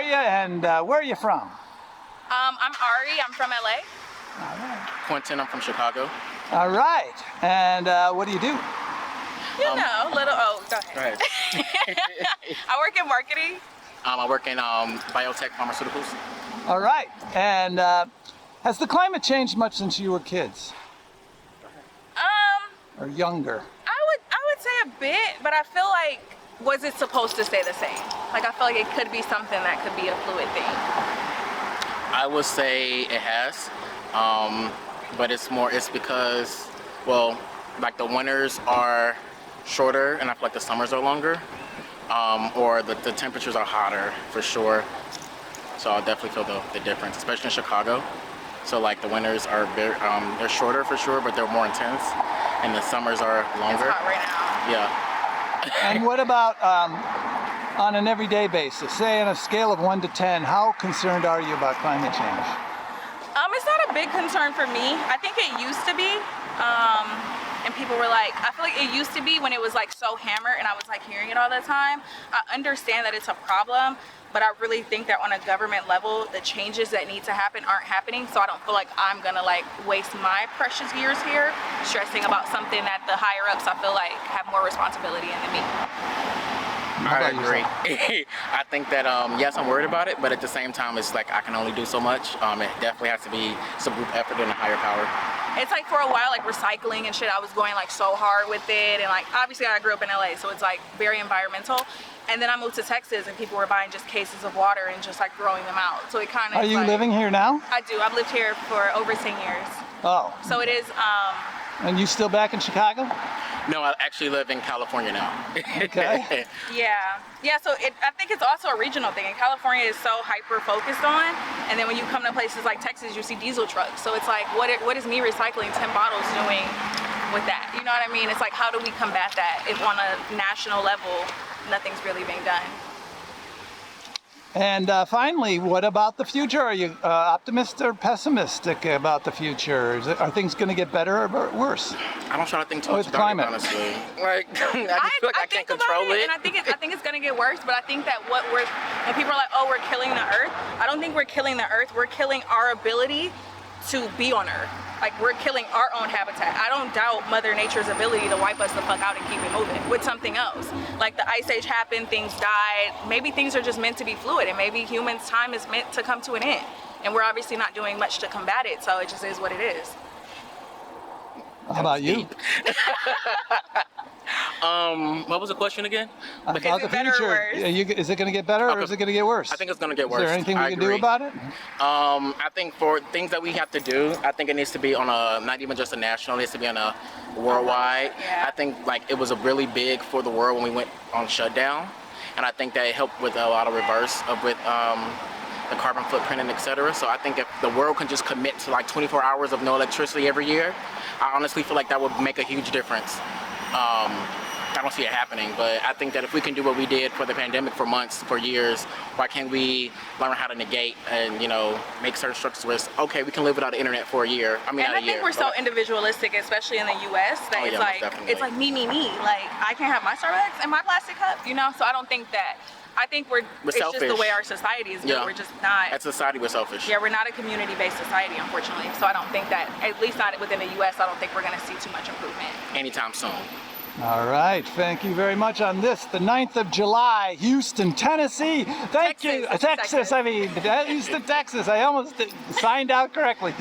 are you, and where are you from? I'm Ari. I'm from L.A. All right. Quentin, I'm from Chicago. All right. And what do you do? Go ahead. I work in marketing. I work in biotech pharmaceuticals. All right. And has the climate changed much since you were kids? Or younger? I would say a bit, but I feel like, was it supposed to stay the same? Like, I feel like it could be something that could be a fluid thing. I would say it has, but it's because, well, like the winters are shorter and I feel like the summers are longer, or the temperatures are hotter for sure. So I'll definitely feel the difference, especially in Chicago. So like the winters are very, they're shorter for sure, but they're more intense, and the summers are longer. It's hot right now. Yeah. And what about on an everyday basis? Say on a scale of 1 to 10, how concerned are you about climate change? It's not a big concern for me. I think it used to be. And people were like, I feel like it used to be when it was like so hammered and I was like hearing it all the time. I understand that it's a problem, but I really think that on a government level, the changes that need to happen aren't happening. So I don't feel like I'm gonna like waste my precious years here stressing about something that the higher ups I feel like have more responsibility in than me. I agree. I think that, yes, I'm worried about it, but at the same time, it's like I can only do so much. It definitely has to be some group effort and a higher power. It's like for a while, like recycling and shit, I was going like so hard with it. And like, obviously I grew up in LA, so it's like very environmental. And then I moved to Texas and people were buying just cases of water and just like throwing them out. So it kind of Are you like, living here now? I do. I've lived here for over 10 years. Oh. So it is, And you still back in Chicago? No, I actually live in California now. Okay. yeah, so I think it's also a regional thing. And California is so hyper focused on, and then when you come to places like Texas, you see diesel trucks. So it's like, what is me recycling 10 bottles doing with that? You know what I mean? It's like, how do we combat that if on a national level, nothing's really being done? And finally, what about the future? Are you optimistic or pessimistic about the future? Are things going to get better or worse? I don't try to think too much With about climate. it, honestly. Like, I just feel like I can't control it. And I think it's going to get worse, but I think that when people are like, oh, we're killing the earth, I don't think we're killing the earth. We're killing our ability to be on earth. Like, we're killing our own habitat. I don't doubt Mother Nature's ability to wipe us the fuck out and keep it moving with something else. Like the Ice Age happened, things died. Maybe things are just meant to be fluid, and maybe humans' time is meant to come to an end. And we're obviously not doing much to combat it, so it just is what it is. How about you? What was the question again? About the future. Is it going to get better or is it going to get worse? I think it's going to get worse. Is there anything we can do about it? I think for things that we have to do, I think it needs to be on a, not even just a national, it needs to be on a worldwide. Yeah. I think like it was a really big for the world when we went on shutdown. And I think that it helped with a lot of reverse with the carbon footprint and etc. So I think if the world can just commit to like 24 hours of no electricity every year, I honestly feel like that would make a huge difference. I don't see it happening, but I think that if we can do what we did for the pandemic for months, for years, why can't we learn how to negate and, you know, make certain structures where it's, okay, we can live without the internet for a year. I mean, and I think we're so individualistic, especially in the U.S., that it's like me. Like, I can't have my Starbucks and my plastic cup, you know? So I don't think that. I think it's selfish. Just the way our society is built. Yeah. We're just not. As a society, we're selfish. Yeah, we're not a community-based society, unfortunately. So I don't think that, at least not within the U.S., I don't think we're going to see too much improvement. Anytime soon. All right. Thank you very much on this, the 9th of July, Houston, Tennessee. Thank you. Texas. I mean, Houston, Texas. I almost signed out correctly.